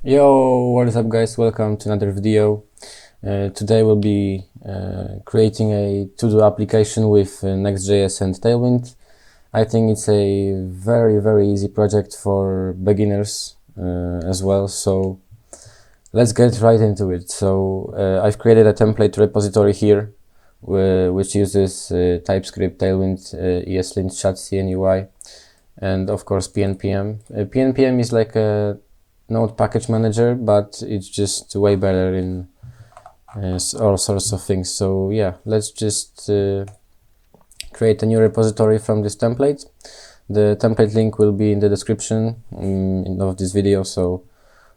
Yo, what is up guys, welcome to another video. Today we'll be creating a to-do application with Next.js and Tailwind. I think it's a very easy project for beginners as well, so let's get right into it. So I've created a template repository here which uses TypeScript, Tailwind, ESLint, Chassis, and UI, and of course PNPM. PNPM is like a Node package manager, but it's just way better in all sorts of things. So yeah, let's just create a new repository from this template. The template link will be in the description of this video, so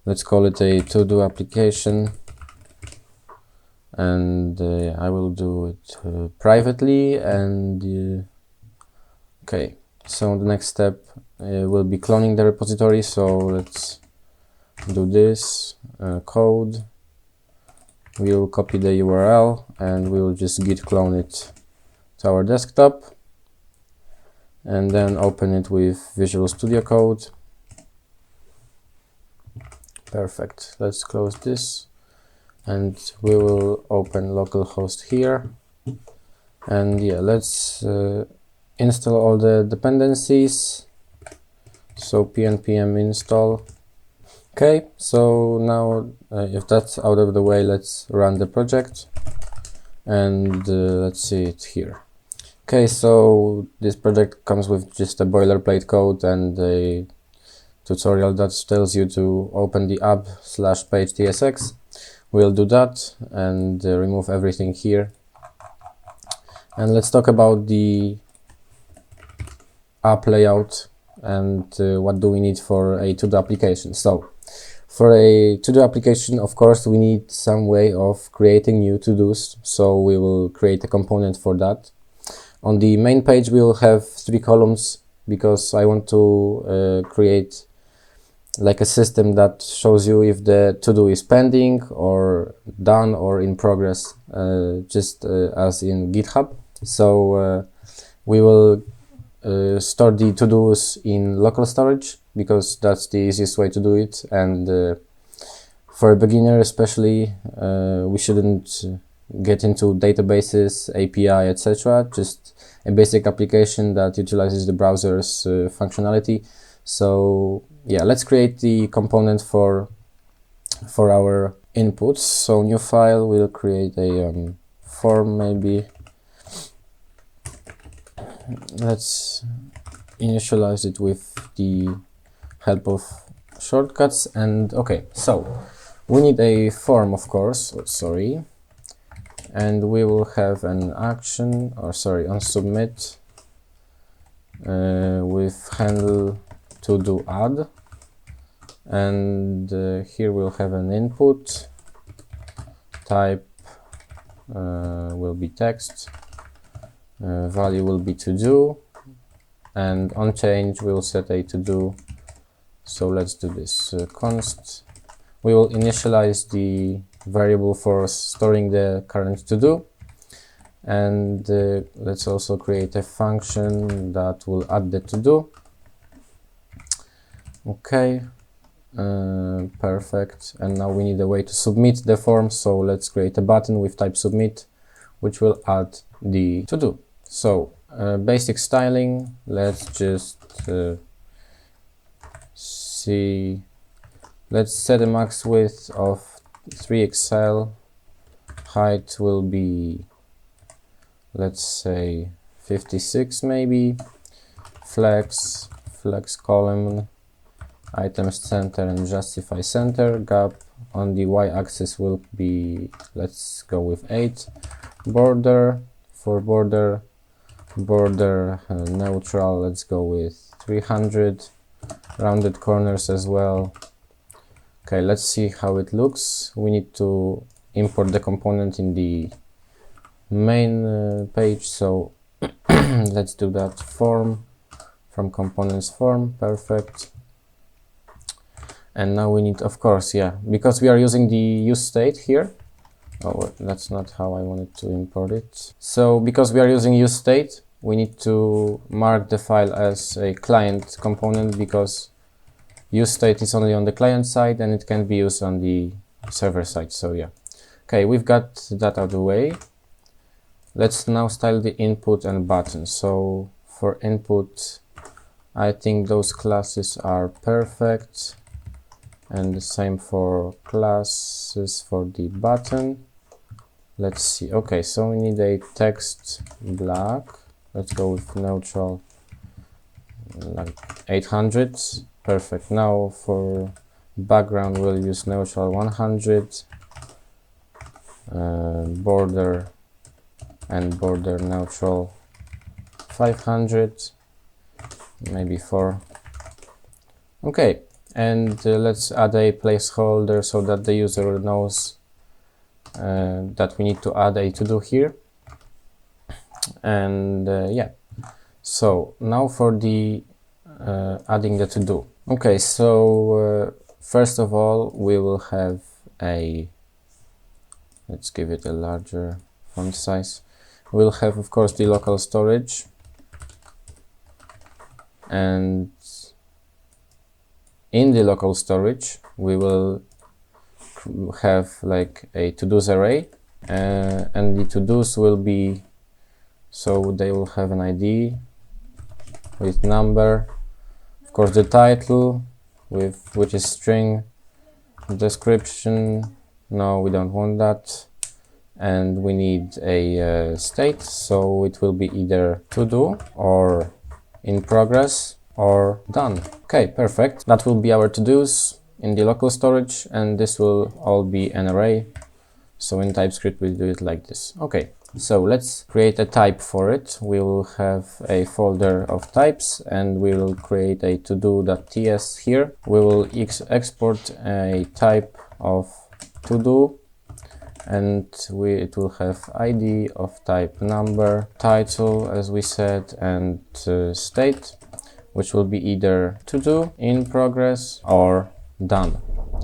let's call it a to-do application, and I will do it privately. And okay, so the next step will be cloning the repository, so let's do this code. We'll copy the URL and we'll just git clone it to our desktop, and then open it with Visual Studio Code. Perfect. Let's close this, and we will open localhost here. And yeah, let's install all the dependencies. So pnpm install. Okay, so now if that's out of the way, let's run the project, and let's see it here. Okay, so this project comes with just a boilerplate code and a tutorial that tells you to open the app/page.tsx. We'll do that and remove everything here. And let's talk about the app layout and what do we need for a to-do application. So for a to-do application, of course, we need some way of creating new to-dos, so we will create a component for that. On the main page, we will have 3 columns because I want to create like a system that shows you if the to-do is pending or done or in progress, just as in GitHub. So we will store the to-dos in LocalStorage because that's the easiest way to do it, and for a beginner especially, we shouldn't get into databases, API, etc. Just a basic application that utilizes the browser's functionality. So yeah, let's create the component for our inputs. So new file, we'll create a form maybe. Let's initialize it with the help of shortcuts. And okay, so we need a form, of course, and we will have an action, or sorry, on submit with handle to do add, and here we'll have an input type, will be text, value will be to do, and on change we'll set a to do. So let's do this const. We will initialize the variable for storing the current to do, and let's also create a function that will add the to do. Okay, perfect. And now we need a way to submit the form, so let's create a button with type submit, which will add the to do. So basic styling, let's just see, let's set a max width of 3 XL, height will be, let's say 56 maybe, flex column, items center and justify center, gap on the y-axis will be, let's go with 8, border, for border neutral, let's go with 300, rounded corners as well. Okay, let's see how it looks. We need to import the component in the main page, so let's do that. Form, from components form, perfect. And now we need, of course, yeah, because we are using the use state here. Oh, that's not how I wanted to import it. So because we are using use state, we need to mark the file as a client component, because use state is only on the client side and it can be used on the server side. So yeah. Okay, we've got that out of the way. Let's now style the input and button. So for input, I think those classes are perfect, and the same for classes for the button. Let's see. Okay, so we need a text black. Let's go with neutral, like 800. Perfect. Now for background, we'll use neutral 100, border and border neutral 500, maybe 4. Okay, and let's add a placeholder so that the user knows that we need to add a to-do here. And yeah, so now for the adding the to-do. Okay, so first of all, we will have a, let's give it a larger font size. We'll have, of course, the local storage, and in the local storage we will have like a to-dos array, and the to-dos will be, so they will have an ID with number, of course the title with which is string, description, no, we don't want that, and we need a state, so it will be either to do or in progress or done. Okay, perfect. That will be our to-dos in the local storage, and this will all be an array. So in TypeScript we do it like this. Okay, so let's create a type for it. We will have a folder of types, and we will create a todo.ts here. We will export a type of to-do, and it will have ID of type number, title as we said, and state, which will be either to do, in progress, or done.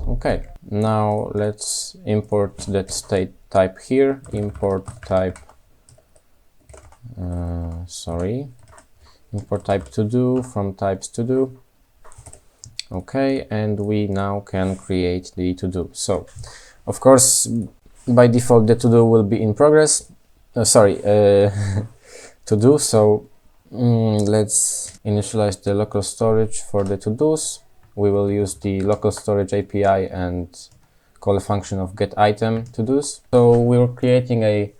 Okay, now let's import that state type here. Import type, import type to do from types to do. Okay, and we now can create the to do. So, of course, by default, the to do will be in progress. To do. So let's initialize the local storage for the to dos. We will use the local storage API and call a function of get item to dos. So we're creating a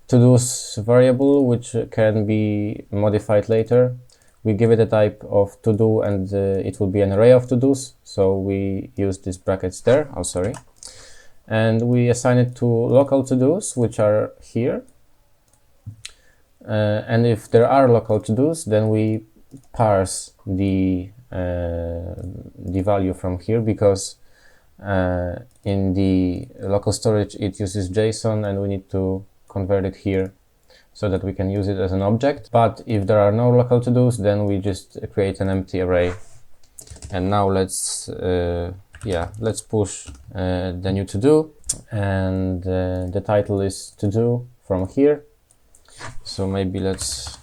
to dos variable which can be modified later. We give it a type of to do, and it will be an array of to dos. So we use these brackets there. Oh, sorry. And we assign it to local to-dos, which are here. And if there are local to-dos, then we parse the value from here, because in the local storage it uses JSON, and we need to convert it here so that we can use it as an object. But if there are no local to-dos, then we just create an empty array. And now let's let's push the new to-do, and the title is to do from here. So maybe let's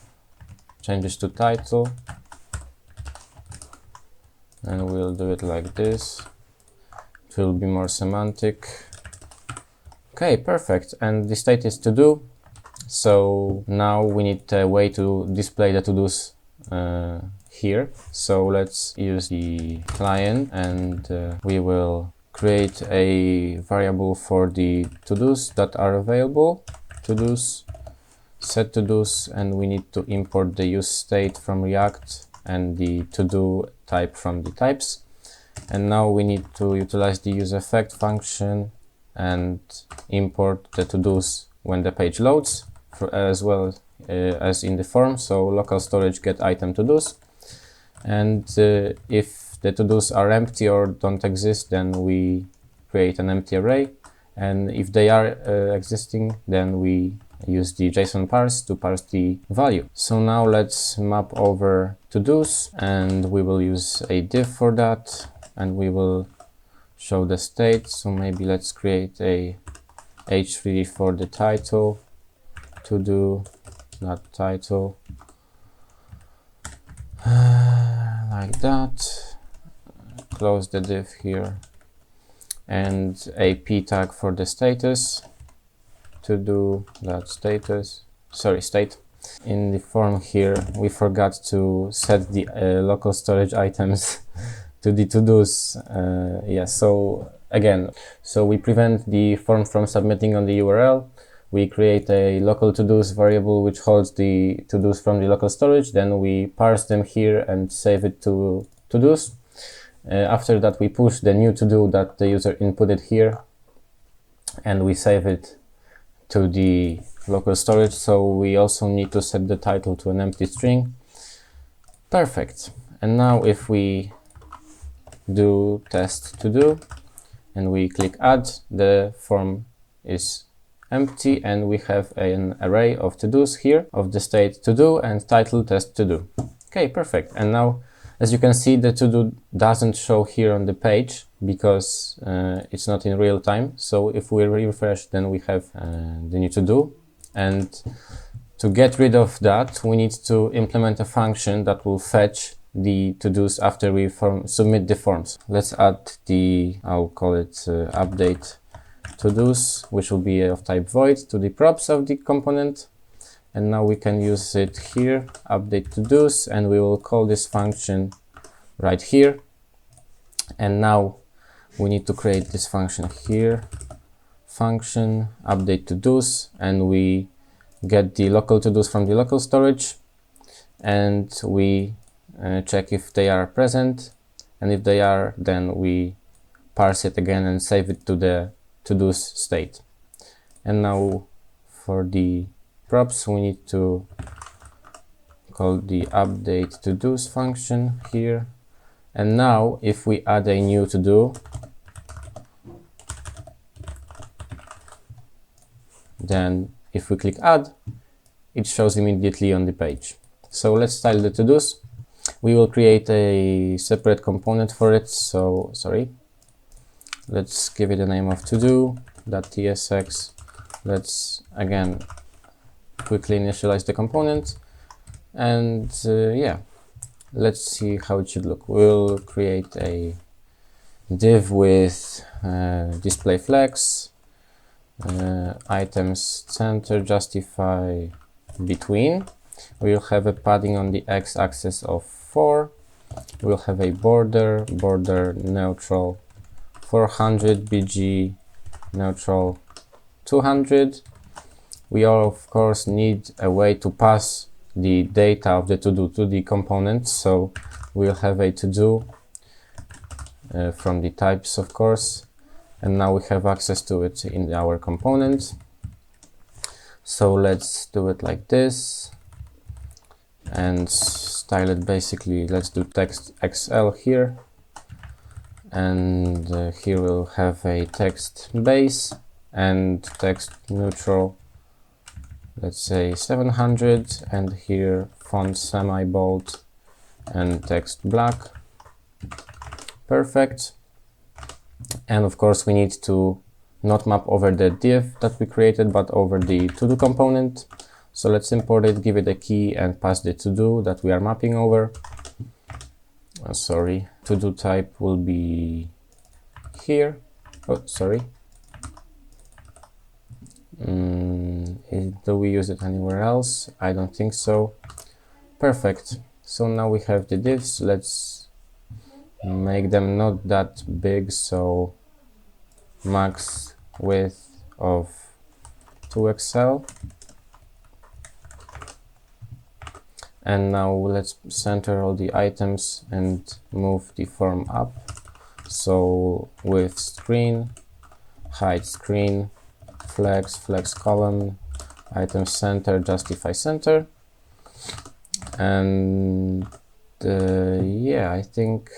change this to title, and we'll do it like this. It will be more semantic. Okay, perfect. And the state is to do. So now we need a way to display the to-dos here. So let's use the client, and we will create a variable for the to-dos that are available, to-dos, set to-dos, and we need to import the use state from React and the to-do type from the types. And now we need to utilize the useEffect function and import the to-dos when the page loads, as well as in the form. So local storage get item to-dos. And if the to-dos are empty or don't exist, then we create an empty array. And if they are existing, then we use the JSON parse to parse the value. So now let's map over to-dos, and we will use a div for that, and we will show the state. So maybe let's create a h3 for the title, to do, not title. Like that. close the div here, and a p tag for the status, to do that status, sorry, state. In the form here, we forgot to set the local storage items to the to-dos. Yeah, so again, so we prevent the form from submitting on the URL. We create a local to-dos variable which holds the to-dos from the local storage. Then we parse them here and save it to to-dos. After that, we push the new to-do that the user inputted here, and we save it to the local storage. So we also need to set the title to an empty string. Perfect. And now if we do test to do and we click add, the form is empty and we have an array of to-dos here of the state to do and title test to do. Okay, perfect. And now, as you can see, the to do doesn't show here on the page because it's not in real time. So if we refresh, then we have the new to do. And to get rid of that, we need to implement a function that will fetch the to-dos after we submit the forms. Let's add the, I'll call it update to-dos, which will be of type void, to the props of the component. And now we can use it here, update to-dos, and we will call this function right here. And now we need to create this function here, function update to-dos, and we get the local to-dos from the local storage, and we check if they are present, and if they are, then we parse it again and save it to the to-dos state. And now for the props, we need to call the update to-dos function here. And now if we add a new to-do, then if we click add, it shows immediately on the page. So let's style the to-dos. We will create a separate component for it. So sorry, let's give it a name of todo.tsx. Let's again quickly initialize the component, and yeah, let's see how it should look. We'll create a div with display flex, items center, justify between. We'll have a padding on the x-axis of 4. We'll have a border neutral 400, bg neutral 200. We all of course need a way to pass the data of the to-do to the component, so we'll have a to-do from the types, of course, and now we have access to it in our component. So let's do it like this and style it basically. Let's do text XL here, and here we'll have a text base and text neutral, let's say 700, and here font semi-bold and text black. Perfect. And of course we need to not map over the div that we created, but over the to-do component. So let's import it, give it a key, and pass the to-do that we are mapping over. Sorry, to-do type will be here. Oh, sorry. Do we use it anywhere else? I don't think so. Perfect. So now we have the divs. Let's make them not that big, so max width of 2XL. And now let's center all the items and move the form up. So with screen, height screen, flex column, item center, justify center. And yeah, I think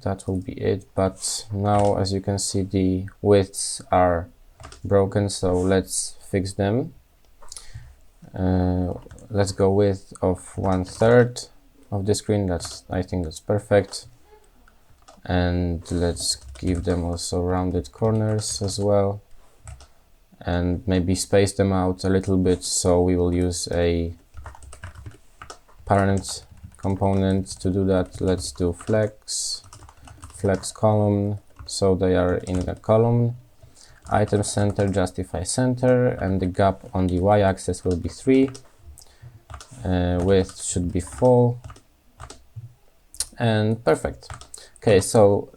that will be it. But now, as you can see, the widths are broken, so let's fix them. Let's go width of 1/3 of the screen. I think that's perfect. And let's give them also rounded corners as well, and maybe space them out a little bit. So we will use a parent component to do that. Let's do flex flex column, so they are in the column, item center, justify center, and the gap on the y-axis will be 3, width should be full, and perfect. Okay, so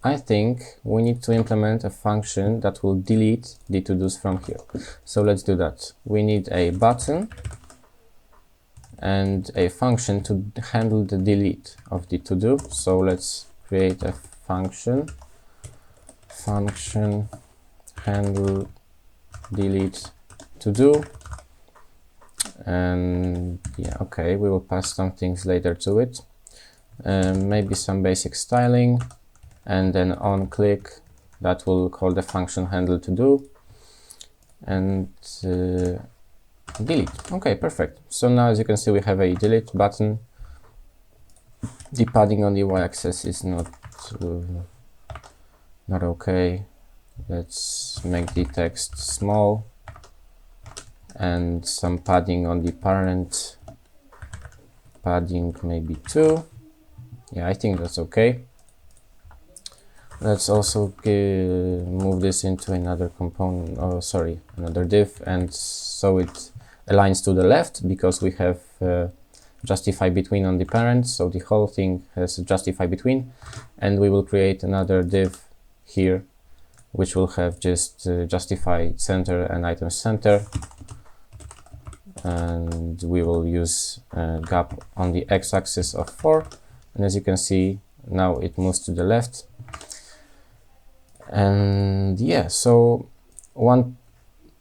I think we need to implement a function that will delete the to-dos from here. So let's do that. We need a button and a function to handle the delete of the to-do. So let's create a function handle delete to-do, and yeah, okay, we will pass some things later to it, maybe some basic styling, and then on click that will call the function handle to do, and delete. Okay, perfect. So now, as you can see, we have a delete button. The padding on the y-axis is not okay. Let's make the text small, and some padding on the parent, padding maybe 2. Yeah, I think that's okay. Let's also move this into another component, oh sorry, another div, and so it aligns to the left, because we have justify between on the parent, so the whole thing has justify between, and we will create another div here which will have just justify center and item center, and we will use gap on the x-axis of 4, and as you can see now it moves to the left. And yeah, so one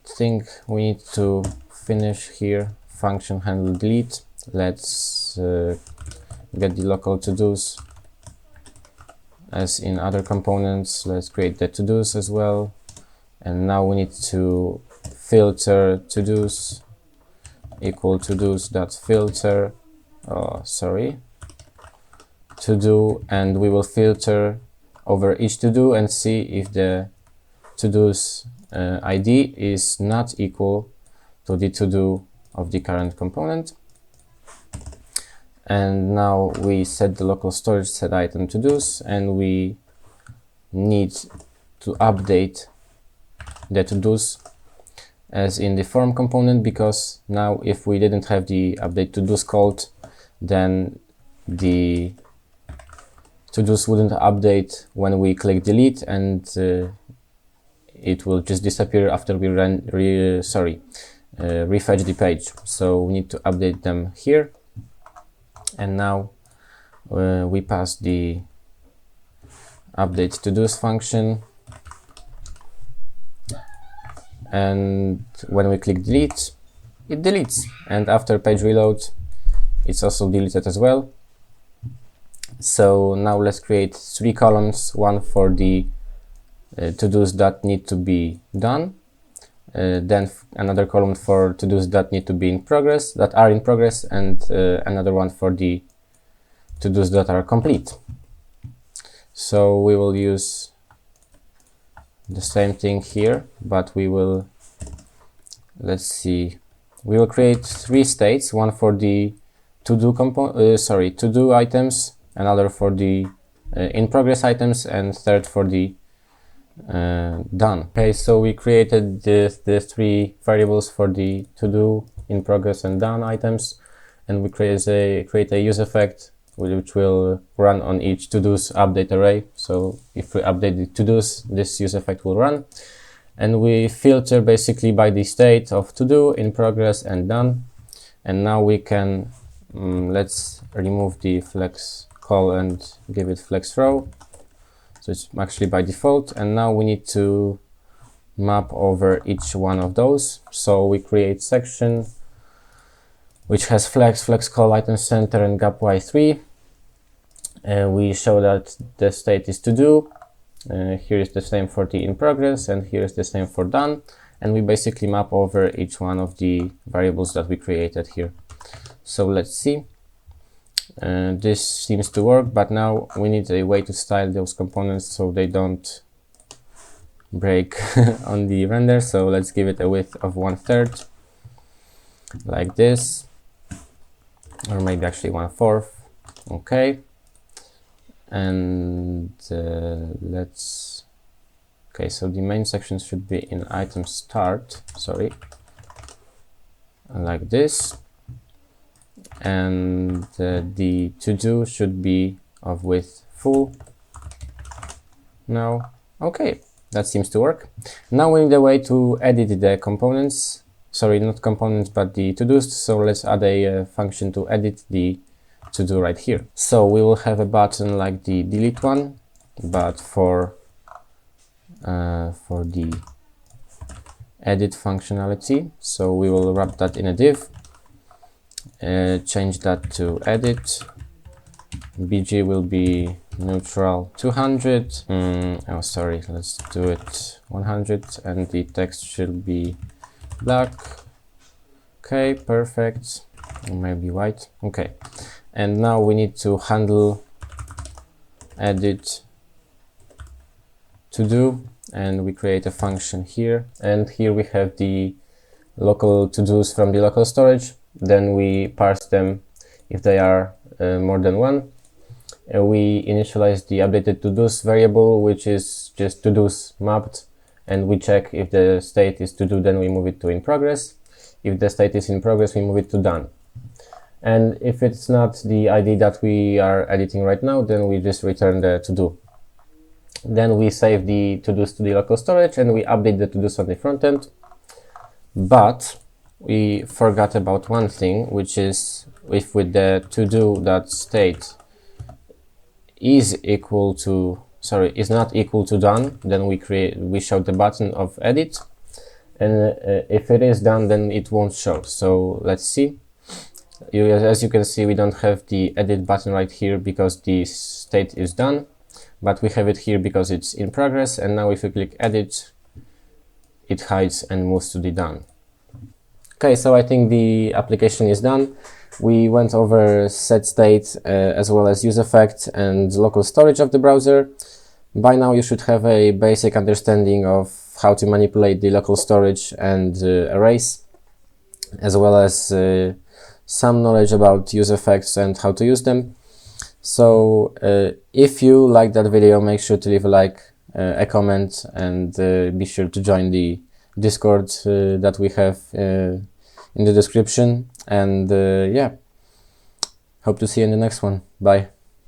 thing we need to finish here, function handle delete. Let's get the local to-dos as in other components. Let's create the to-dos as well, and now we need to filter to-dos equal to-dos dot filter, to do, and we will filter over each to-do and see if the to-dos ID is not equal to the to-do of the current component. And now we set the local storage set item to-dos, and we need to update the to-dos as in the form component, because now if we didn't have the update to-dos called, then the to-dos wouldn't update when we click delete, and it will just disappear after we refetch the page. So we need to update them here, and now we pass the update to-dos function, and when we click delete, it deletes, and after page reload it's also deleted as well. So now let's create 3 columns, one for the to-dos that need to be done, then another column for to-dos that need to be in progress, that are in progress, and another one for the to-dos that are complete. So we will use the same thing here, but we will, let's see, we will create 3 states, one for the to-do items, another for the in progress items, and third for the done. Okay, so we created the 3 variables for the to-do, in progress, and done items, and we create a use effect which will run on each to-dos update array. So if we update the to-dos, this use effect will run, and we filter basically by the state of to-do, in progress, and done. And now we can let's remove the flex call and give it flex row, so it's actually by default. And now we need to map over each one of those. So we create section which has flex call, item center, and gap y3. We show that the state is to do. Here is the same for the in progress, and here is the same for done. And we basically map over each one of the variables that we created here. So let's see. This seems to work, but now we need a way to style those components so they don't break on the render. So let's give it a width of 1/3, like this, or maybe actually 1/4. Okay. And let's, okay, so the main section should be in item start, sorry, like this, and the to-do should be of width full. Now, okay, that seems to work. Now we need a way to edit the components, sorry, not components, but the to-dos. So let's add a function to edit the to-do right here. So we will have a button like the delete one, but for the edit functionality. So we will wrap that in a div, change that to edit. BG will be neutral 200. Oh, sorry, let's do it 100, and the text should be black. Okay, perfect. Maybe white. Okay, and now we need to handle edit to do, and we create a function here, and here we have the local to-dos from the local storage. Then we parse them if they are more than one. We initialize the updated to-dos variable, which is just to-dos mapped, and we check if the state is to-do, then we move it to in progress. If the state is in progress, we move it to done. And if it's not the ID that we are editing right now, then we just return the to-do. Then we save the to-dos to the local storage, and we update the to-dos on the front end. But we forgot about one thing, which is if with the to-do.state is equal to, sorry, is not equal to done, then we show the button of edit, and if it is done, then it won't show. So let's see. As you can see, we don't have the edit button right here because the state is done, but we have it here because it's in progress. And now if you click edit, it hides and moves to the done. Okay, so I think the application is done. We went over set state as well as use effect and local storage of the browser. By now you should have a basic understanding of how to manipulate the local storage and arrays, as well as some knowledge about use effects and how to use them. So if you like that video, make sure to leave a like, a comment, and be sure to join the Discord that we have in the description. And yeah, hope to see you in the next one. Bye.